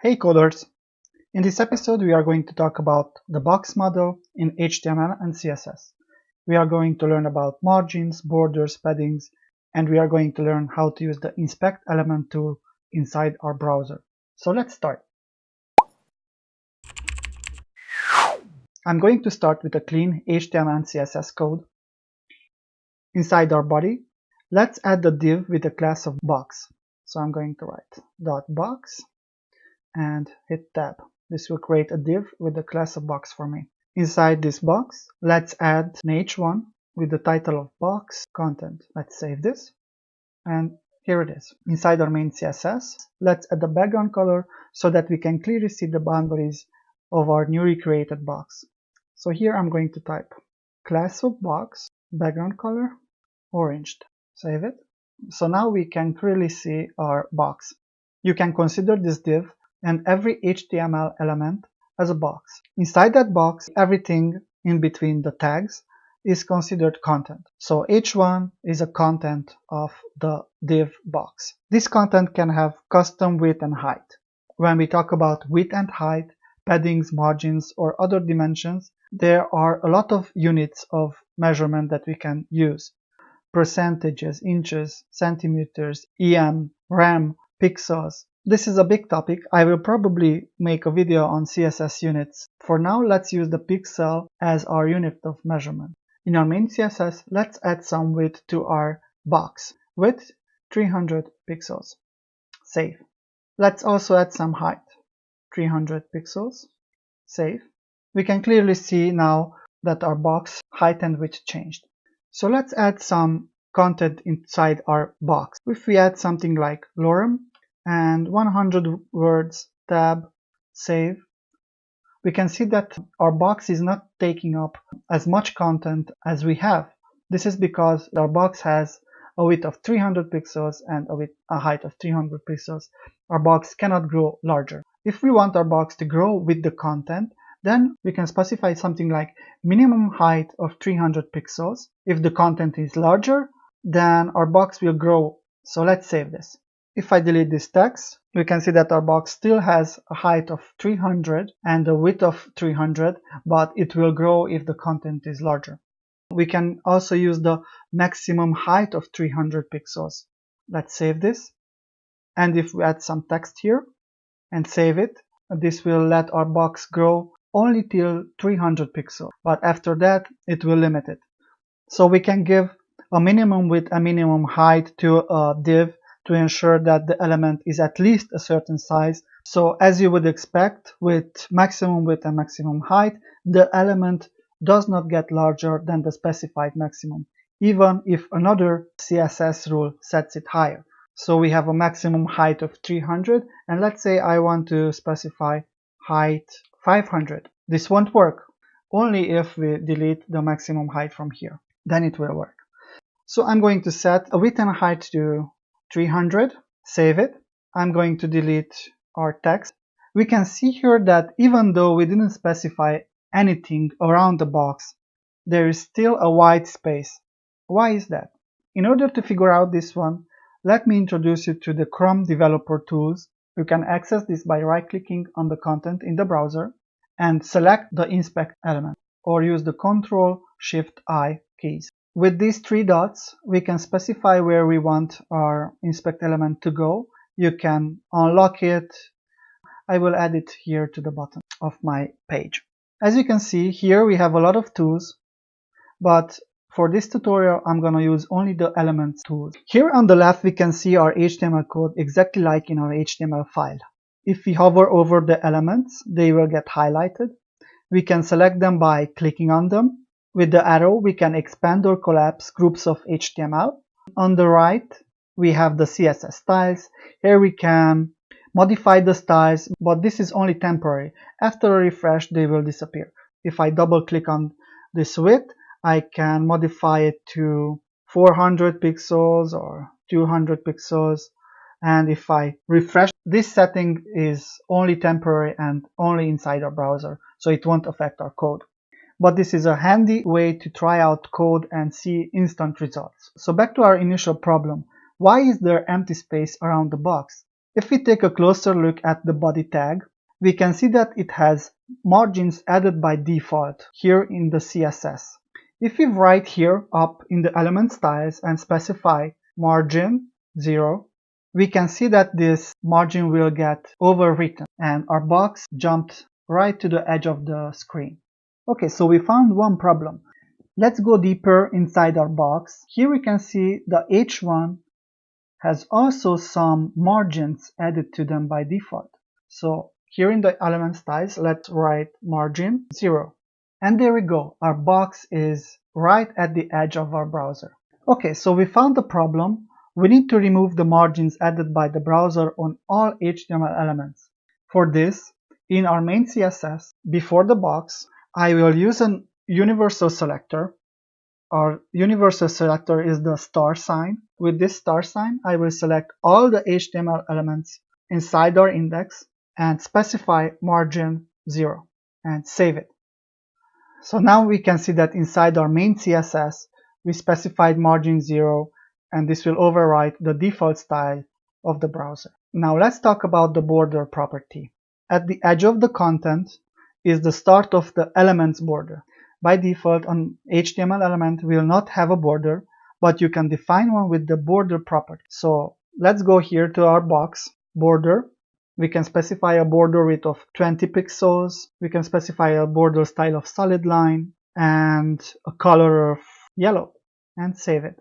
Hey coders! In this episode we are going to talk about the box model in HTML and CSS. We are going to learn about margins, borders, paddings, and we are going to learn how to use the inspect element tool inside our browser. So let's start. I'm going to start with a clean HTML and CSS code. Inside our body, let's add the div with the class of box. So I'm going to write .box and hit tab. This will create a div with the class of box for me. Inside this box, let's add an h1 with the title of box content. Let's save this. And here it is. Inside our main CSS, let's add the background color so that we can clearly see the boundaries of our newly created box. So here I'm going to type class of box, background color, oranged. Save it. So now we can clearly see our box. You can consider this div and every HTML element as a box. Inside that box, everything in between the tags is considered content. So h1 is a content of the div box. This content can have custom width and height. When we talk about width and height, paddings, margins, or other dimensions, there are a lot of units of measurement that we can use. Percentages, inches, centimeters, em, rem, pixels. This is a big topic. I will probably make a video on CSS units. For now, let's use the pixel as our unit of measurement. In our main CSS, let's add some width to our box. Width 300 pixels. Save. Let's also add some height. 300 pixels. Save. We can clearly see now that our box height and width changed. So let's add some content inside our box. If we add something like lorem and 100 words, tab, save, we can see that our box is not taking up as much content as we have. This is because our box has a width of 300 pixels and a height of 300 pixels. Our box cannot grow larger. If we want our box to grow with the content, then we can specify something like minimum height of 300 pixels. If the content is larger, then our box will grow. So let's save this. If I delete this text, we can see that our box still has a height of 300 and a width of 300, but it will grow if the content is larger. We can also use the maximum height of 300 pixels. Let's save this. And if we add some text here and save it, this will let our box grow only till 300 pixels, but after that it will limit it. So we can give a minimum width and minimum height to a div to ensure that the element is at least a certain size. So as you would expect, with maximum width and maximum height, the element does not get larger than the specified maximum, even if another CSS rule sets it higher. So we have a maximum height of 300, and let's say I want to specify height 500. This won't work, only if we delete the maximum height from here. Then it will work. So I'm going to set a width and height to 300, save it. I'm going to delete our text. We can see here that even though we didn't specify anything around the box, there is still a white space. Why is that? In order to figure out this one, let me introduce you to the Chrome Developer Tools. You can access this by right-clicking on the content in the browser and select the inspect element, or use the Ctrl-Shift-I keys. With these three dots, we can specify where we want our inspect element to go. You can unlock it. I will add it here to the bottom of my page. As you can see, here we have a lot of tools, but for this tutorial, I'm going to use only the elements tools. Here on the left, we can see our HTML code exactly like in our HTML file. If we hover over the elements, they will get highlighted. We can select them by clicking on them. With the arrow, we can expand or collapse groups of HTML. On the right, we have the CSS styles. Here we can modify the styles, but this is only temporary. After a refresh, they will disappear. If I double click on this width, I can modify it to 400 pixels or 200 pixels. And if I refresh, this setting is only temporary and only inside our browser, so it won't affect our code. But this is a handy way to try out code and see instant results. So back to our initial problem. Why is there empty space around the box? If we take a closer look at the body tag, we can see that it has margins added by default here in the CSS. If we write here up in the element styles and specify margin 0, we can see that this margin will get overwritten and our box jumped right to the edge of the screen. Okay, so we found one problem. Let's go deeper inside our box. Here we can see the H1 has also some margins added to them by default. So here in the element styles, let's write margin 0. And there we go. Our box is right at the edge of our browser. Okay, so we found the problem. We need to remove the margins added by the browser on all HTML elements. For this, in our main CSS, before the box, I will use a universal selector. Our universal selector is the star sign. With this star sign, I will select all the HTML elements inside our index and specify margin 0 and save it. So now we can see that inside our main CSS, we specified margin 0, and this will overwrite the default style of the browser. Now let's talk about the border property. At the edge of the content is the start of the element's border. By default, an HTML element will not have a border, but you can define one with the border property. So let's go here to our box, border. We can specify a border width of 20 pixels. We can specify a border style of solid line and a color of yellow and save it.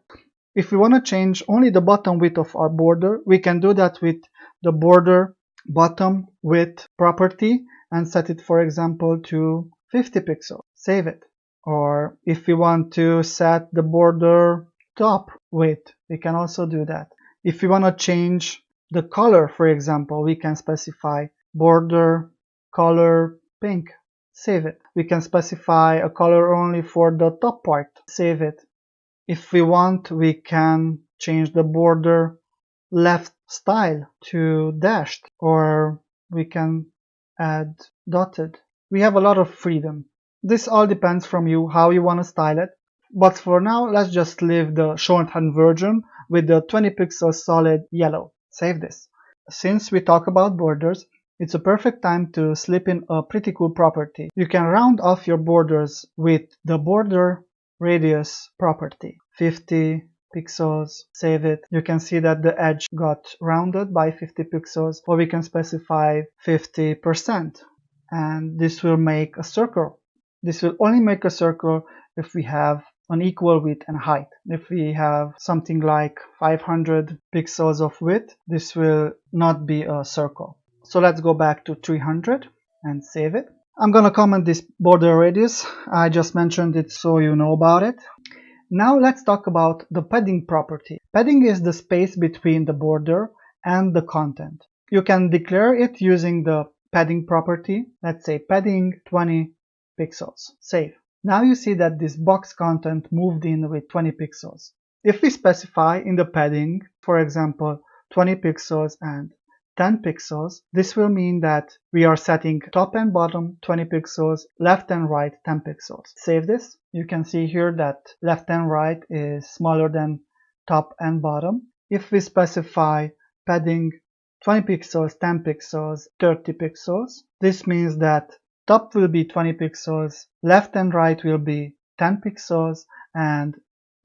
If we want to change only the bottom width of our border, we can do that with the border bottom width property and set it, for example, to 50 pixels. Save it. Or if we want to set the border top width, we can also do that. If we want to change the color, for example, we can specify border color pink. Save it. We can specify a color only for the top part. Save it. If we want, we can change the border left style to dashed, or we can add dotted. We have a lot of freedom. This all depends from you how you want to style it. But for now, let's just leave the shorthand version with the 20 pixel solid yellow. Save this. Since we talk about borders, it's a perfect time to slip in a pretty cool property. You can round off your borders with the border radius property. 50 pixels, save it. You can see that the edge got rounded by 50 pixels, or we can specify 50%. And this will make a circle. This will only make a circle if we have an equal width and height. If we have something like 500 pixels of width, this will not be a circle. So let's go back to 300 and save it. I'm gonna comment this border radius. I just mentioned it so you know about it. Now let's talk about the padding property. Padding is the space between the border and the content. You can declare it using the padding property. Let's say padding 20 pixels. Save. Now you see that this box content moved in with 20 pixels. If we specify in the padding, for example, 20 pixels and 10 pixels, this will mean that we are setting top and bottom 20 pixels, left and right 10 pixels. Save this. You can see here that left and right is smaller than top and bottom. If we specify padding 20 pixels, 10 pixels, 30 pixels, this means that top will be 20 pixels, left and right will be 10 pixels, and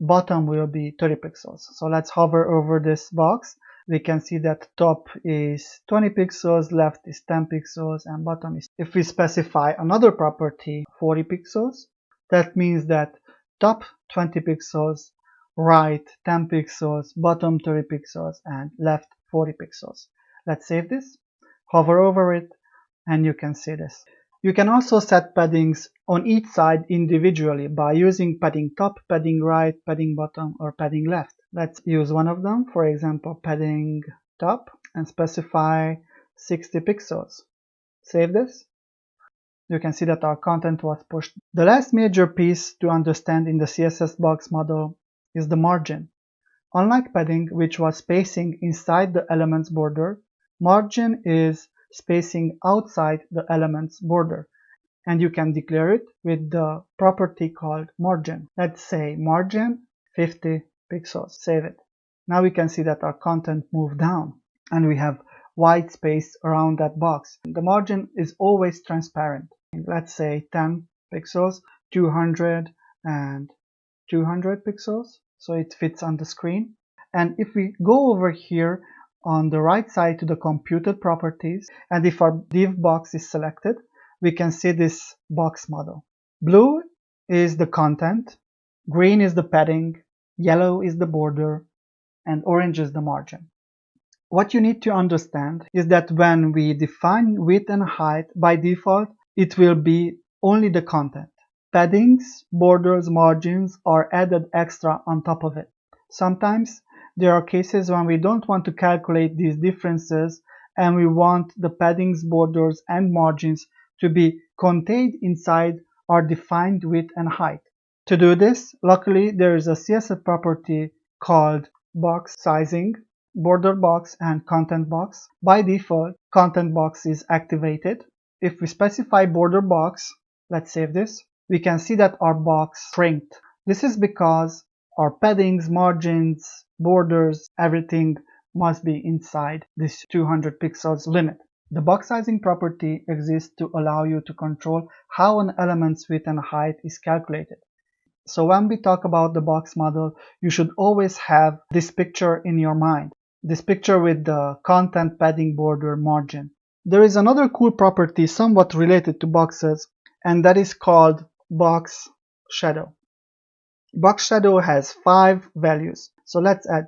bottom will be 30 pixels. So let's hover over this box. We can see that top is 20 pixels, left is 10 pixels, and bottom is. If we specify another property, 40 pixels, that means that top 20 pixels, right 10 pixels, bottom 30 pixels, and left 40 pixels. Let's save this, hover over it, and you can see this. You can also set paddings on each side individually by using padding top, padding right, padding bottom, or padding left. Let's use one of them, for example, padding top, and specify 60 pixels. Save this. You can see that our content was pushed. The last major piece to understand in the CSS box model is the margin. Unlike padding, which was spacing inside the element's border, margin is spacing outside the element's border, and you can declare it with the property called margin. Let's say margin 50 pixels. Save it. Now we can see that our content moved down and we have white space around that box. The margin is always transparent. Let's say 10 pixels, 200 and 200 pixels, so it fits on the screen. And if we go over here on the right side to the computed properties, and if our div box is selected, we can see this box model. Blue is the content, green is the padding, yellow is the border, and orange is the margin. What you need to understand is that when we define width and height, by default, it will be only the content. Paddings, borders, margins are added extra on top of it. Sometimes there are cases when we don't want to calculate these differences and we want the paddings, borders, and margins to be contained inside our defined width and height. To do this, luckily there is a CSS property called box sizing, border box, and content box. By default, content box is activated. If we specify border box, let's save this, we can see that our box shrinked. This is because our paddings, margins, borders, everything must be inside this 200 pixels limit. The box sizing property exists to allow you to control how an element's width and height is calculated. So when we talk about the box model, you should always have this picture in your mind. This picture with the content, padding, border, margin. There is another cool property somewhat related to boxes, and that is called box shadow. Box shadow has 5 values. So let's add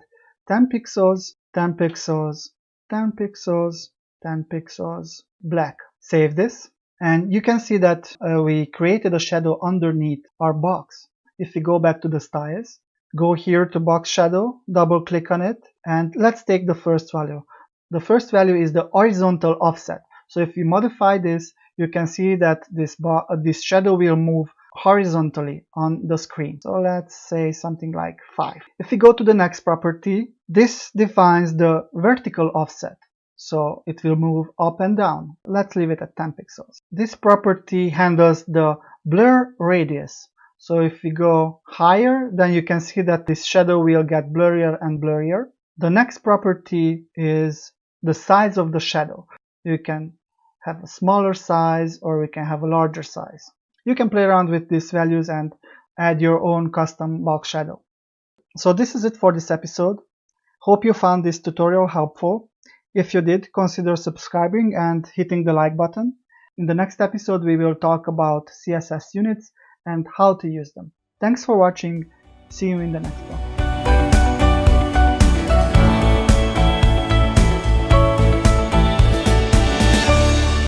10 pixels, 10 pixels, 10 pixels, 10 pixels, black. Save this, and you can see that we created a shadow underneath our box. If we go back to the styles, go here to box shadow, double click on it, and let's take the first value. The first value is the horizontal offset. So if you modify this, you can see that this shadow will move horizontally on the screen. So let's say something like 5. If we go to the next property, this defines the vertical offset. So it will move up and down. Let's leave it at 10 pixels. This property handles the blur radius. So if we go higher, then you can see that this shadow will get blurrier and blurrier. The next property is the size of the shadow. You can have a smaller size or we can have a larger size. You can play around with these values and add your own custom box shadow. So this is it for this episode. Hope you found this tutorial helpful. If you did, consider subscribing and hitting the like button. In the next episode, we will talk about CSS units and how to use them. Thanks for watching. See you in the next one.